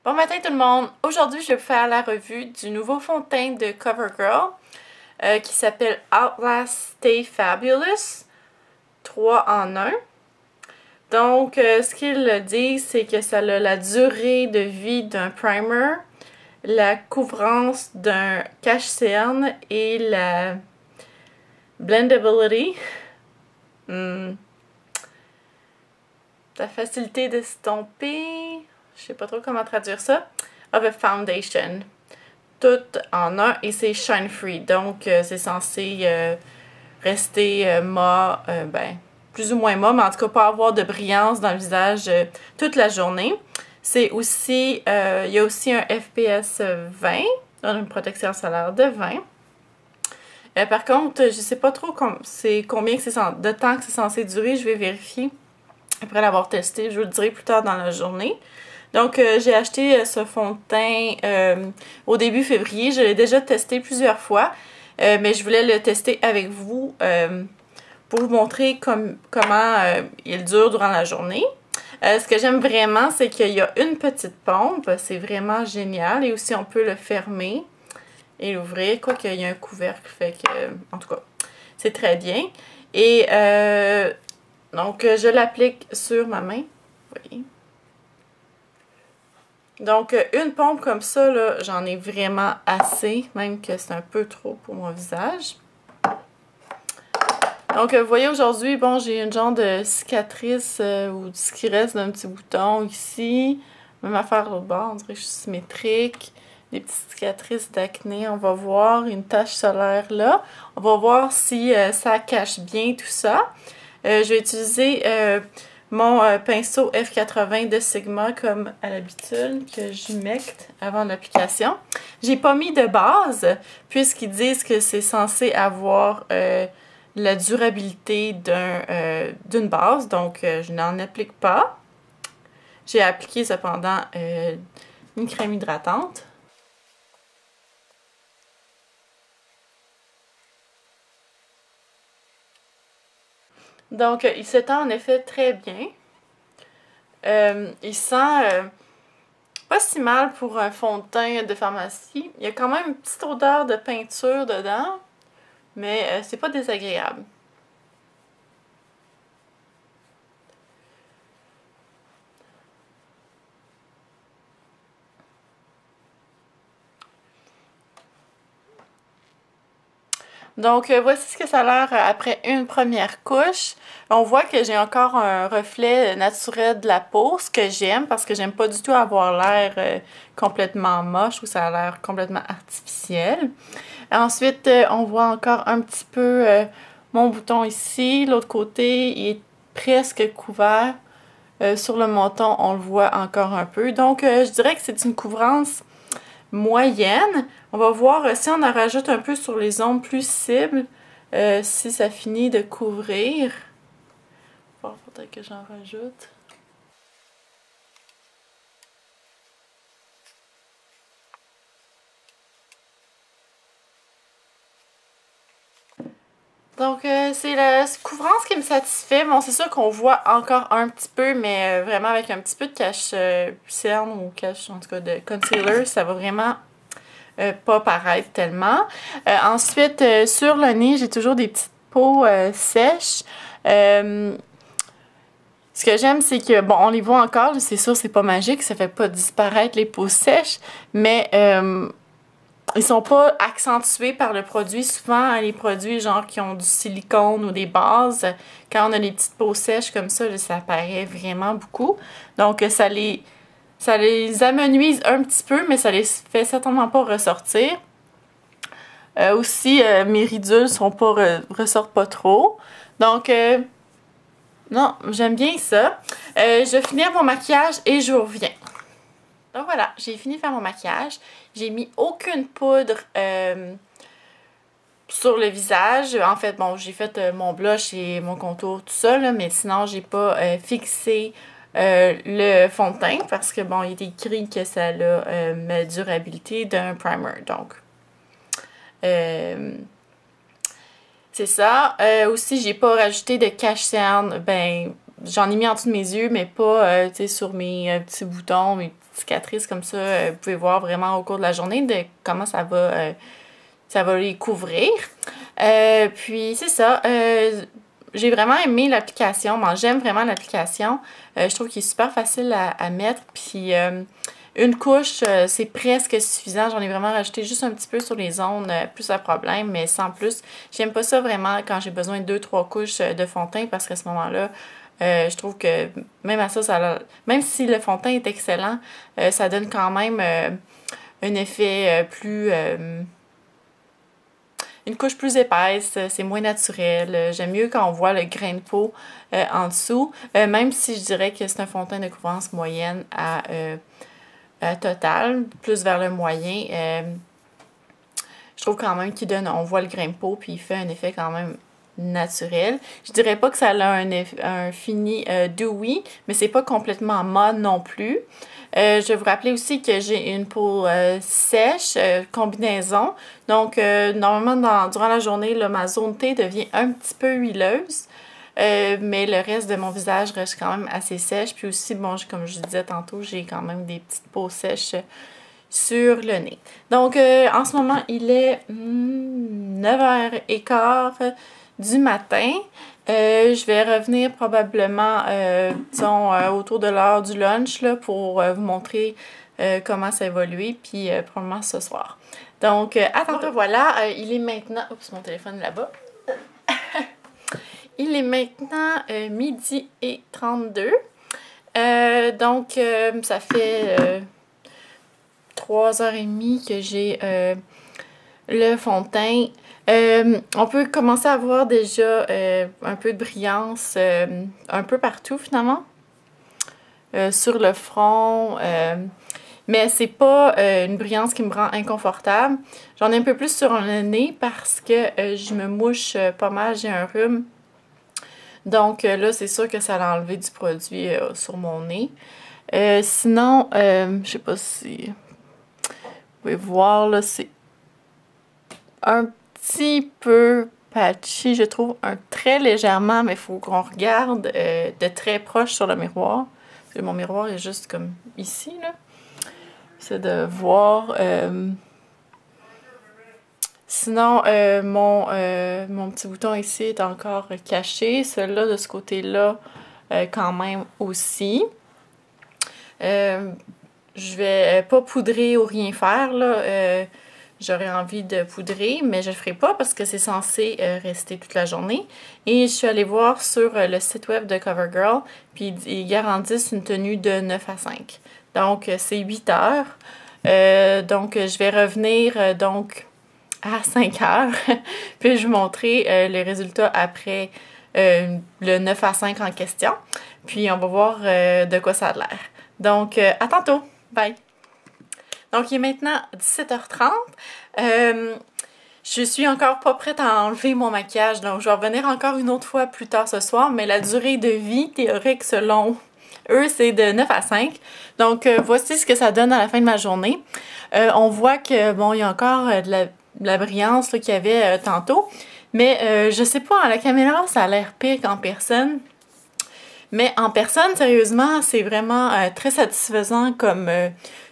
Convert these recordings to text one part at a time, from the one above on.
Bon matin tout le monde! Aujourd'hui, je vais vous faire la revue du nouveau fond de teint de CoverGirl qui s'appelle Outlast Stay Fabulous 3 en 1. Donc, ce qu'ils disent, c'est que ça a la durée de vie d'un primer, la couvrance d'un cache-cerne et la blendability. La facilité d'estomper, je sais pas trop comment traduire ça, of a foundation. Tout en un et c'est shine free, donc c'est censé rester mat, ben, plus ou moins mat, mais en tout cas pas avoir de brillance dans le visage toute la journée. C'est aussi, il y a aussi un FPS 20, une protection solaire de 20. Par contre, je sais pas trop combien de temps que c'est censé durer, je vais vérifier. Après l'avoir testé, je vous le dirai plus tard dans la journée. Donc, j'ai acheté ce fond de teint au début février. Je l'ai déjà testé plusieurs fois, mais je voulais le tester avec vous pour vous montrer comment il dure durant la journée. Ce que j'aime vraiment, c'est qu'il y a une petite pompe. C'est vraiment génial. Et aussi, on peut le fermer et l'ouvrir. Quoi qu'il y a un couvercle, fait que, en tout cas, c'est très bien. Et donc, je l'applique sur ma main. Vous voyez. Donc, une pompe comme ça, là, j'en ai vraiment assez, même que c'est un peu trop pour mon visage. Donc, vous voyez, aujourd'hui, bon, j'ai une genre de cicatrice ou ce qui reste d'un petit bouton ici. Même affaire l'autre bord, on dirait que je suis symétrique. Des petites cicatrices d'acné, on va voir. Une tache solaire là. On va voir si ça cache bien tout ça. Je vais utiliser mon pinceau F80 de Sigma comme à l'habitude que j'humecte avant l'application. J'ai pas mis de base puisqu'ils disent que c'est censé avoir la durabilité d'une base, donc je n'en applique pas. J'ai appliqué cependant une crème hydratante. Donc, il s'étend en effet très bien. Il sent pas si mal pour un fond de teint de pharmacie. Il y a quand même une petite odeur de peinture dedans, mais c'est pas désagréable. Donc, voici ce que ça a l'air après une première couche. On voit que j'ai encore un reflet naturel de la peau, ce que j'aime, parce que j'aime pas du tout avoir l'air complètement moche ou ça a l'air complètement artificiel. Ensuite, on voit encore un petit peu mon bouton ici. L'autre côté, il est presque couvert. Sur le menton, on le voit encore un peu. Donc, je dirais que c'est une couvrance moyenne. On va voir si on en rajoute un peu sur les zones plus cibles, si ça finit de couvrir. Bon, peut-être que j'en rajoute. Donc, c'est la couvrance qui me satisfait. Bon, c'est sûr qu'on voit encore un petit peu, mais vraiment avec un petit peu de cache-cerne ou cache, en tout cas de concealer, ça va vraiment pas paraître tellement. Ensuite, sur le nez, j'ai toujours des petites peaux sèches. Ce que j'aime, c'est que, bon, on les voit encore, c'est sûr, c'est pas magique, ça fait pas disparaître les peaux sèches, mais ils sont pas accentués par le produit. Souvent, les produits genre qui ont du silicone ou des bases, quand on a les petites peaux sèches comme ça, là, ça apparaît vraiment beaucoup. Donc, ça les amenuise un petit peu, mais ça les fait certainement pas ressortir. Aussi, mes ridules ressortent pas trop. Donc, non, j'aime bien ça. Je vais finir mon maquillage et je vous reviens. Donc voilà, j'ai fini de faire mon maquillage. J'ai mis aucune poudre sur le visage. En fait, bon, j'ai fait mon blush et mon contour, tout ça, là, mais sinon, j'ai pas fixé le fond de teint parce que, bon, il est écrit que ça a la durabilité d'un primer. Donc, c'est ça. Aussi, j'ai pas rajouté de cache-cerne. Ben, j'en ai mis en dessous de mes yeux, mais pas tu sais, sur mes petits boutons, mes petites cicatrices comme ça. Vous pouvez voir vraiment au cours de la journée de comment ça va les couvrir. Puis c'est ça. J'ai vraiment aimé l'application. Bon, j'aime vraiment l'application. Je trouve qu'il est super facile à mettre. Puis une couche, c'est presque suffisant. J'en ai vraiment rajouté juste un petit peu sur les zones plus à problème, mais sans plus. J'aime pas ça vraiment quand j'ai besoin de 2-3 couches de fond de teint parce qu'à ce moment-là, je trouve que même à ça, même si le fond de teint est excellent, ça donne quand même un effet plus... une couche plus épaisse, c'est moins naturel. J'aime mieux quand on voit le grain de peau en dessous, même si je dirais que c'est un fond de teint de couvrance moyenne à total, plus vers le moyen. Je trouve quand même qu'il donne, on voit le grain de peau, puis il fait un effet quand même naturel. Je dirais pas que ça a un fini dewy, mais c'est pas complètement mat non plus. Je vais vous rappeler aussi que j'ai une peau sèche, combinaison. Donc, normalement, durant la journée, là, ma zone T devient un petit peu huileuse. Mais le reste de mon visage reste quand même assez sèche. Puis aussi, bon, comme je disais tantôt, j'ai quand même des petites peaux sèches sur le nez. Donc, en ce moment, il est 9h15 du matin. Je vais revenir probablement, disons, autour de l'heure du lunch là, pour vous montrer comment ça évolue, puis probablement ce soir. Donc, à tantôt. Voilà, il est maintenant... Oups, mon téléphone est là-bas. Il est maintenant midi et 32. Donc, ça fait 3h30 que j'ai le fond de teint. On peut commencer à voir déjà un peu de brillance un peu partout finalement. Sur le front. Mais c'est pas une brillance qui me rend inconfortable. J'en ai un peu plus sur le nez parce que je me mouche pas mal, j'ai un rhume. Donc là, c'est sûr que ça a enlevé du produit sur mon nez. Sinon, je sais pas si vous pouvez voir, là, c'est un petit peu patchy, je trouve, très légèrement, mais il faut qu'on regarde de très proche sur le miroir. Parce que mon miroir est juste comme ici, là. C'est de voir... Sinon, mon petit bouton ici est encore caché. Celui-là, de ce côté-là, quand même aussi. Je vais pas poudrer ou rien faire, là. J'aurais envie de poudrer, mais je le ferai pas parce que c'est censé rester toute la journée. Et je suis allée voir sur le site web de CoverGirl, puis ils garantissent une tenue de 9 à 5. Donc, c'est 8 heures. Donc, je vais revenir donc à 5 heures, puis je vais vous montrer les résultats après le 9 à 5 en question. Puis, on va voir de quoi ça a l'air. Donc, à tantôt! Bye! Donc, il est maintenant 17h30. Je suis encore pas prête à enlever mon maquillage, donc je vais revenir encore une autre fois plus tard ce soir, mais la durée de vie théorique selon eux, c'est de 9 à 5. Donc, voici ce que ça donne à la fin de ma journée. On voit que, bon, il y a encore de la brillance qu'il y avait tantôt, mais je sais pas, à la caméra, ça a l'air pire qu'en personne. Mais en personne, sérieusement, c'est vraiment très satisfaisant comme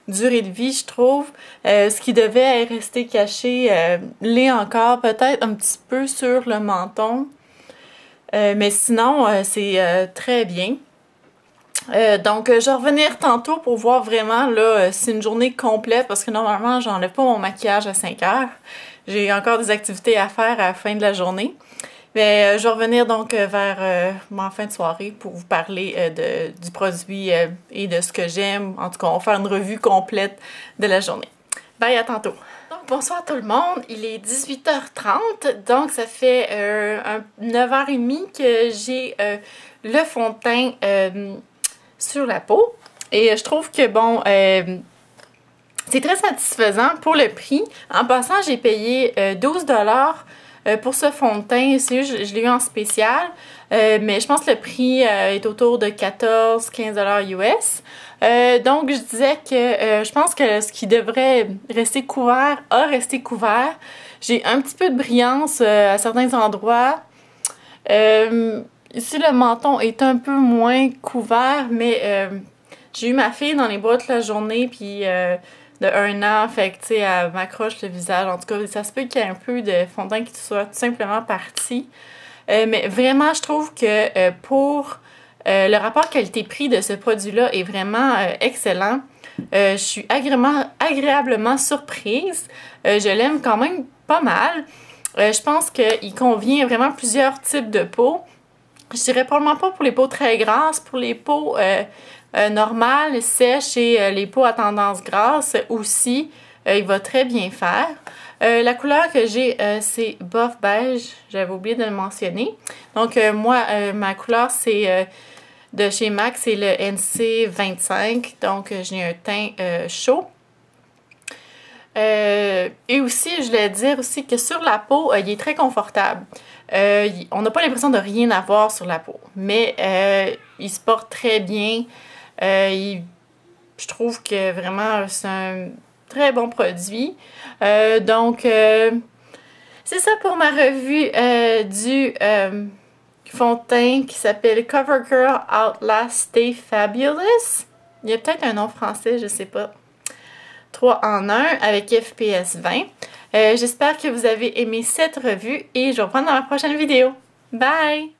durée de vie, je trouve. Ce qui devait rester caché l'est encore, peut-être un petit peu sur le menton. Mais sinon, c'est très bien. Donc, je vais revenir tantôt pour voir vraiment, là, c'est une journée complète parce que normalement, j'enlève pas mon maquillage à 5 heures. J'ai encore des activités à faire à la fin de la journée. Mais je vais revenir donc vers ma fin de soirée pour vous parler du produit et de ce que j'aime. En tout cas, on va faire une revue complète de la journée. Bye, à tantôt! Donc, bonsoir tout le monde, il est 18h30, donc ça fait 9h30 que j'ai le fond de teint sur la peau. Et je trouve que, bon, c'est très satisfaisant pour le prix. En passant, j'ai payé 12 $. Pour ce fond de teint, je l'ai eu en spécial, mais je pense que le prix est autour de 14-15 $ US. Donc, je disais que je pense que ce qui devrait rester couvert a resté couvert. J'ai un petit peu de brillance à certains endroits. Ici, le menton est un peu moins couvert, mais j'ai eu ma fille dans les bras toute la journée, puis de 1 an, fait que, tu sais, elle m'accroche le visage. En tout cas, ça se peut qu'il y ait un peu de fond de teint qui soit tout simplement parti. Mais vraiment, je trouve que pour le rapport qualité-prix de ce produit-là est vraiment excellent. Je suis agréablement surprise. Je l'aime quand même pas mal. Je pense qu'il convient vraiment à plusieurs types de peau. Je dirais probablement pas pour les peaux très grasses, pour les peaux normales, sèches et les peaux à tendance grasse aussi, il va très bien faire. La couleur que j'ai, c'est Bof Beige, j'avais oublié de le mentionner. Donc moi, ma couleur c'est de chez MAC, c'est le NC25, donc j'ai un teint chaud. Et aussi, je voulais dire aussi que sur la peau, il est très confortable. On n'a pas l'impression de rien avoir sur la peau, mais il se porte très bien. Je trouve que vraiment c'est un très bon produit. Donc, c'est ça pour ma revue du fond de teint qui s'appelle CoverGirl Outlast Stay Fabulous. Il y a peut-être un nom français, je sais pas. 3 en 1 avec FPS 20. J'espère que vous avez aimé cette revue et je vous reprends dans ma prochaine vidéo. Bye!